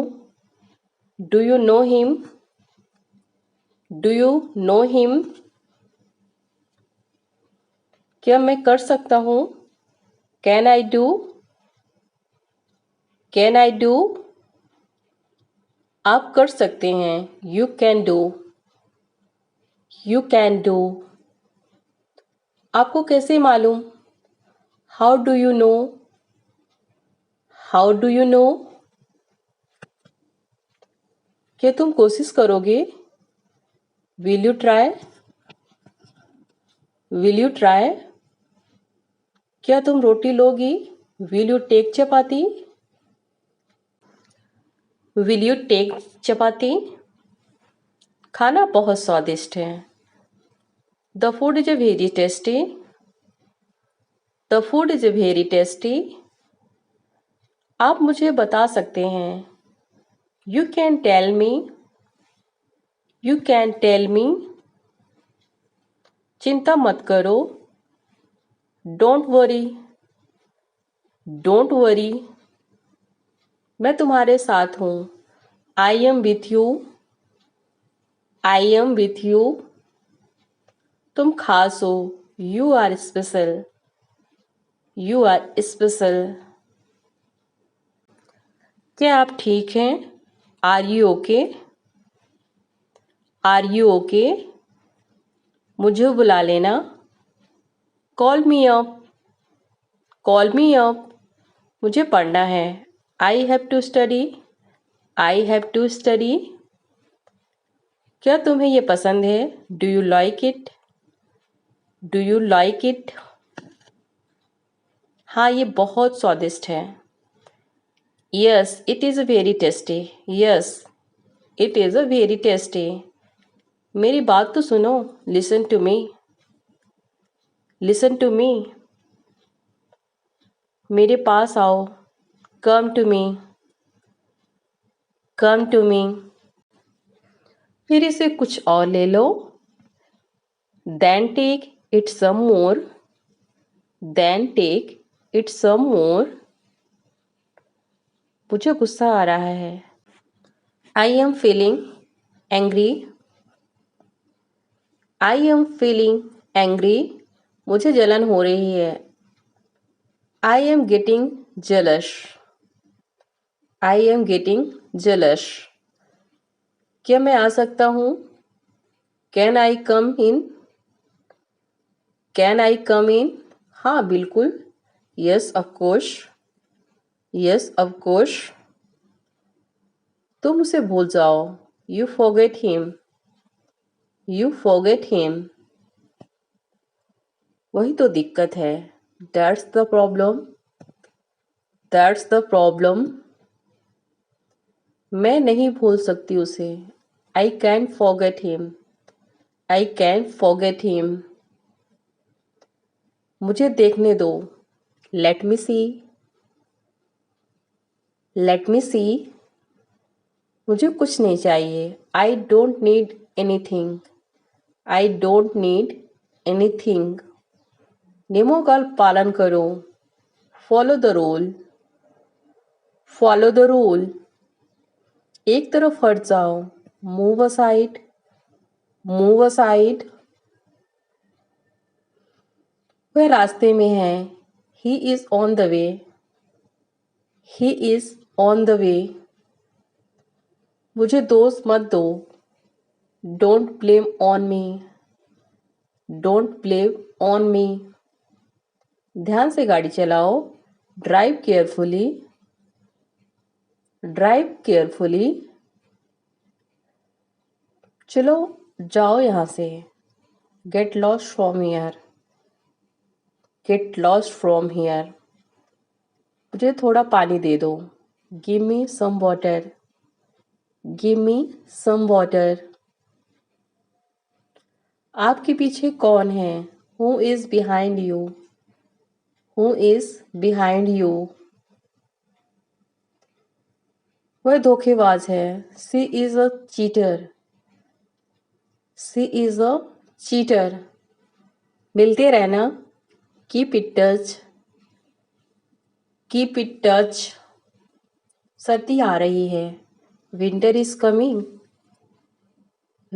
S1: Do you know him, do you know him. क्या मैं कर सकता हूँ? Can I do, can I do. आप कर सकते हैं, you can do, you can do. आपको कैसे मालूम? How do you know, how do you know. क्या तुम कोशिश करोगे? Will you try, will you try. क्या तुम रोटी लोगी? Will you take chapati, will you take chapati. खाना बहुत स्वादिष्ट है, the food is very tasty, the food is very tasty. आप मुझे बता सकते हैं, you can tell me, you can tell me. चिंता मत करो, डोंट वरी, डोंट वरी। मैं तुम्हारे साथ हूँ, I am with you, I am with you. तुम खास हो, you are special, you are special. क्या आप ठीक हैं? Are you okay, are you okay. मुझे बुला लेना, call me up, call me up. मुझे पढ़ना है, I have to study, I have to study. क्या तुम्हें ये पसंद है? Do you like it, do you like it. हाँ, ये बहुत स्वादिष्ट है। Yes it is very tasty, yes it is a very tasty. मेरी बात तो सुनो, listen to me, listen to me. मेरे पास आओ, come to me, come to me. फिर इसे कुछ और ले लो, then take it some more, then take it some more. मुझे गुस्सा आ रहा है, I am feeling angry, I am feeling angry. मुझे जलन हो रही है, I am getting jealous, I am getting jealous. क्या मैं आ सकता हूँ? Can I come in, can I come in. हाँ बिल्कुल, yes of course, yes of course. तुम उसे भूल जाओ, you forget him, you forget him. वही तो दिक्कत है, that's the problem, that's the problem. मैं नहीं भूल सकती उसे, I can forget him, I can forget him. मुझे देखने दो, लेट मी सी, लेट मी सी। मुझे कुछ नहीं चाहिए, I don't need anything, I don't need anything. नियमों का पालन करो, follow the rule, follow the rule. एक तरफ हट जाओ, मूव असाइड, मूव असाइड। वह रास्ते में है, he is on the way, he is on the way. मुझे दोष मत दो, don't blame on me, don't blame on me. ध्यान से गाड़ी चलाओ, ड्राइव केयरफुली, ड्राइव केयरफुली। चलो जाओ यहाँ से, get lost from here, get lost from here. मुझे थोड़ा पानी दे दो। Give me some water. Give me some water. आपके पीछे कौन है? Who is behind you? Who is behind you? वह धोखेबाज है। She is a cheater. She is a cheater. मिलते रहना। Keep it touch. Keep it touch. सर्दी आ रही है। Winter is coming.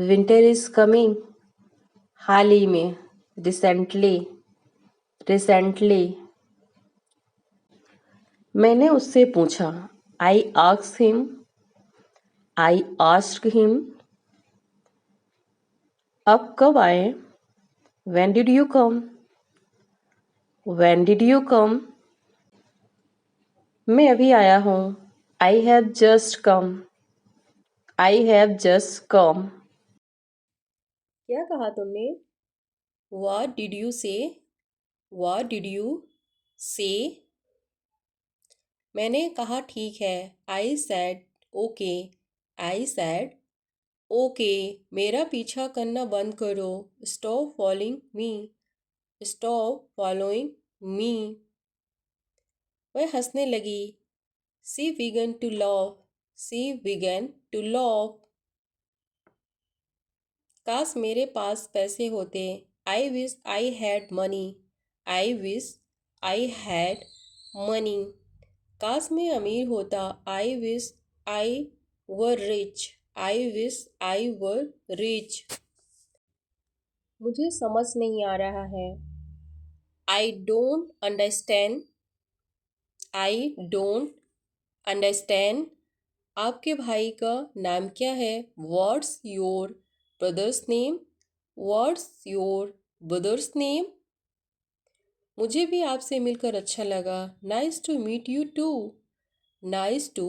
S1: Winter is coming. हाल ही में। रिसेंटली। रिसेंटली। मैंने उससे पूछा। I asked him. I asked him. अब कब आए? When did you come? When did you come? मैं अभी आया हूँ। I have just come. I have just come. क्या कहा तुमने? What did you say? What did you say? मैंने कहा ठीक है। I said okay. I said okay. मेरा पीछा करना बंद करो। Stop following me. Stop following me. वह हंसने लगी। She began to laugh. She began to laugh. काश मेरे पास पैसे होते। I wish I had money. I wish I had money. काश मैं अमीर होता। I wish I were rich. I wish I were rich. मुझे समझ नहीं आ रहा है। I don't understand. I don't understand. आपके भाई का नाम क्या है? What's your brother's name? What's your brother's name? मुझे भी आपसे मिलकर अच्छा लगा। Nice to meet you too. Nice to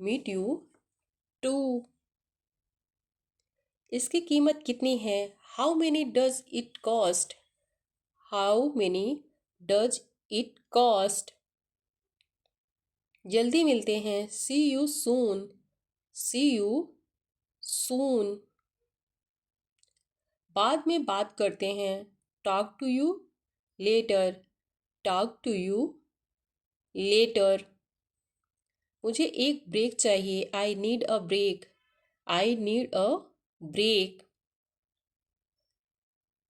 S1: meet you too. इसकी कीमत कितनी है? How many does it cost? How many does it cost? जल्दी मिलते हैं। See you soon. See you soon. बाद में बात करते हैं। Talk to you later. Talk to you later. मुझे एक ब्रेक चाहिए। I need a break. I need a break.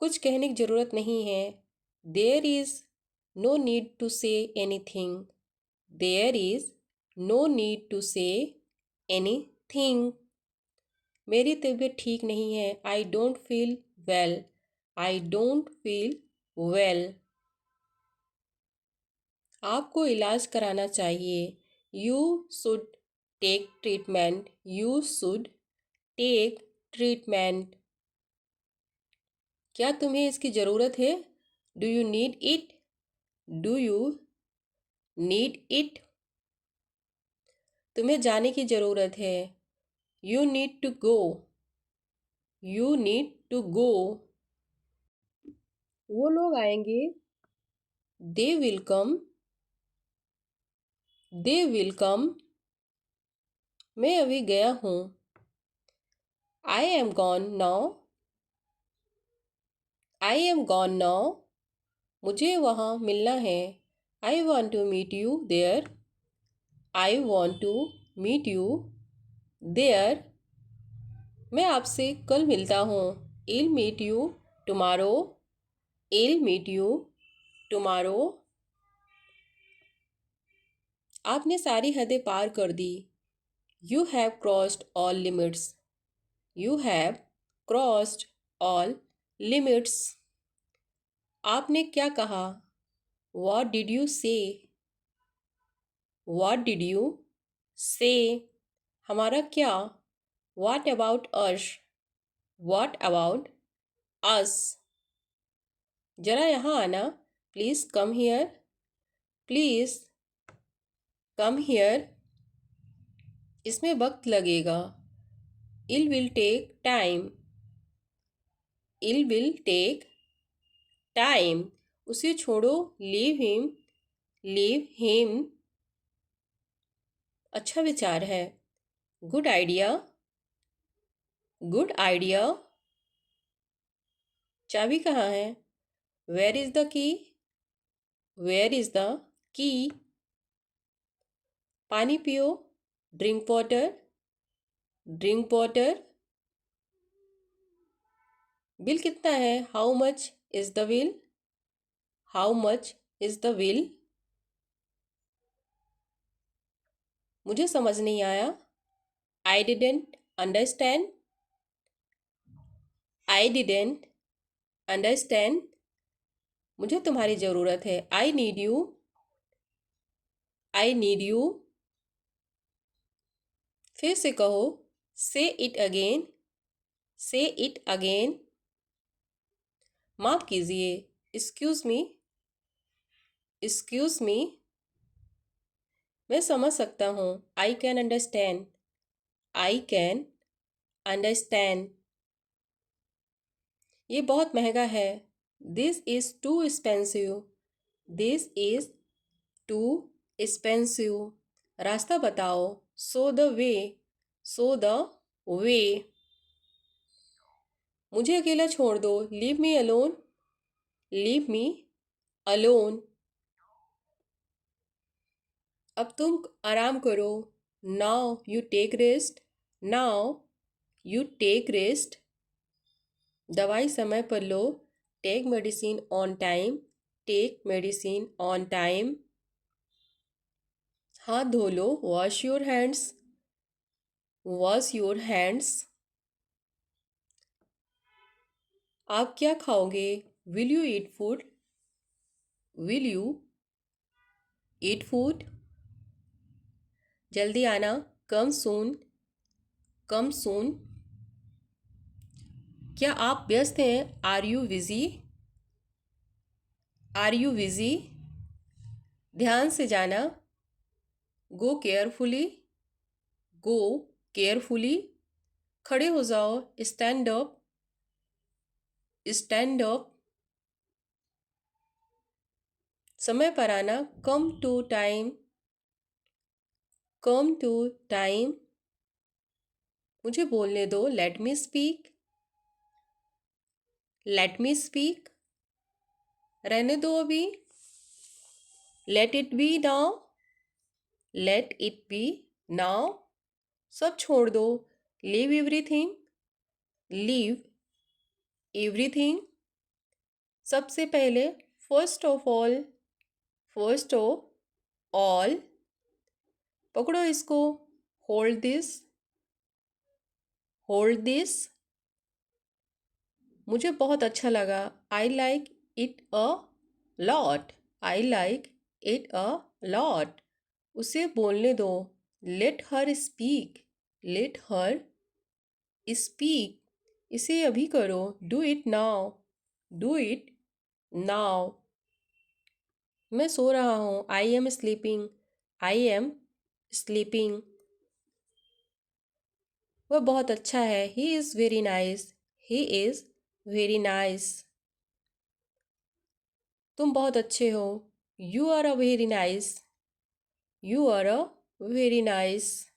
S1: कुछ कहने की ज़रूरत नहीं है। There is no need to say anything. There is no need to say anything. मेरी तबीयत ठीक नहीं है। I don't feel well. I don't feel well. आपको इलाज कराना चाहिए। You should take treatment. You should take treatment. क्या तुम्हें इसकी ज़रूरत है? Do you need it? Do you need it? तुम्हें जाने की ज़रूरत है। You need to go. You need to go. वो लोग आएंगे। They will come. They will come. मैं अभी गया हूँ। I am gone now. I am gone now. मुझे वहाँ मिलना है। I want to meet you there. I want to meet you there. मैं आपसे कल मिलता हूँ। I'll meet you tomorrow. I'll meet you tomorrow. आपने सारी हदें पार कर दी। You have crossed all limits. You have crossed all limits. आपने क्या कहा? What did you say? What did you say? हमारा क्या? What about us? What about us? जरा यहाँ आना। Please come here. Please come here. इसमें वक्त लगेगा। It will take time. It will take time. उसे छोड़ो। Leave him. Leave him. अच्छा विचार है। Good idea. Good idea. चाबी कहाँ है? Where is the key? Where is the key? पानी पियो। Drink water. Drink water. Bill कितना है? How much is the bill? How much is the bill? मुझे समझ नहीं आया। I didn't understand. I didn't understand. मुझे तुम्हारी ज़रूरत है। I need you. I need you. फिर से कहो। Say it again. Say it again. माफ़ कीजिए। Excuse me. Excuse me. मैं समझ सकता हूँ। I can understand. I can understand. ये बहुत महंगा है। This is too expensive. This is too expensive. रास्ता बताओ। Show the way. Show the way. मुझे अकेला छोड़ दो। Leave me alone. Leave me alone. अब तुम आराम करो। Now you take rest. Now you take rest. दवाई समय पर लो। Take medicine on time. Take medicine on time. हाथ धो लो। Wash your hands. Wash your hands. आप क्या खाओगे? Will you eat food? Will you eat food? जल्दी आना। कम सून। कम सून। क्या आप व्यस्त हैं? Are you busy? Are you busy? ध्यान से जाना। Go carefully. Go carefully. खड़े हो जाओ। Stand up. Stand up. समय पर आना। Come to time. Come to time. मुझे बोलने दो। Let me speak. Let me speak. रहने दो अभी। Let it be now. Let it be now. सब छोड़ दो। Leave everything. Leave everything. सबसे पहले। First of all. First of all. पकड़ो इसको। Hold this. Hold this. मुझे बहुत अच्छा लगा। I like it a lot. I like it a lot. उसे बोलने दो। Let her speak. Let her speak. इसे अभी करो। Do it now. Do it now. मैं सो रहा हूँ। I am sleeping. I am sleeping. वह बहुत अच्छा है। He is very nice. He is very nice. तुम बहुत अच्छे हो। You are a very nice. You are a very nice.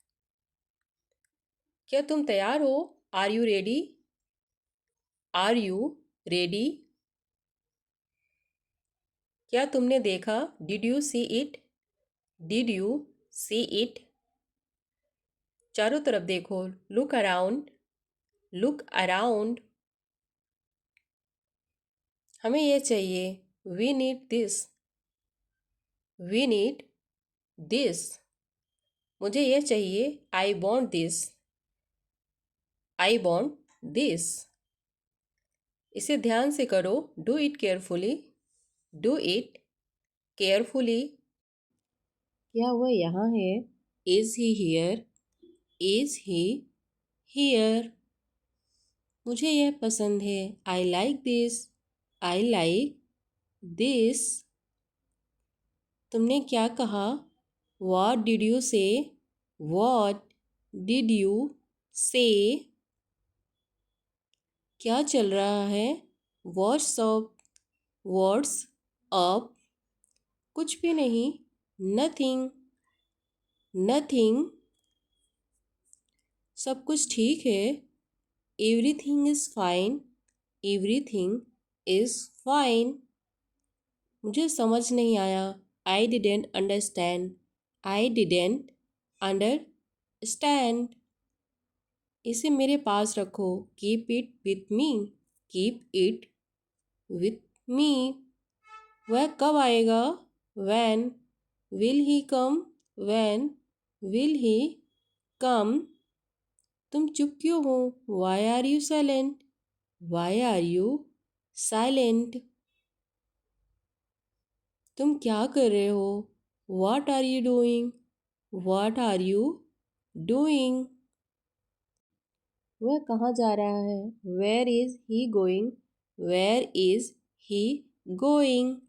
S1: क्या तुम तैयार हो? Are you ready? Are you ready? क्या तुमने देखा? Did you see it? Did you see it? चारों तरफ देखो। Look around. Look around. हमें यह चाहिए। We need this. We need this. मुझे यह चाहिए। I want this. I want this. इसे ध्यान से करो। Do it carefully. Do it carefully. क्या वह यहाँ है? Is he here? Is he here? मुझे यह पसंद है। I like this. I like this. तुमने क्या कहा? What did you say? What did you से? क्या चल रहा है? What's up? What's up? कुछ भी नहीं। नथिंग। नथिंग सब कुछ ठीक है। Everything is fine, everything is fine. मुझे समझ नहीं आया। I didn't understand, I didn't understand. इसे मेरे पास रखो। Keep it with me, keep it with me. वह कब आएगा? Van will he come, when will he come. तुम चुप क्यों हो? Why are you silent, why are you silent. तुम क्या कर रहे हो? What are you doing? What are you doing? वह कहाँ जा रहा है? Where is he going? Where is he going?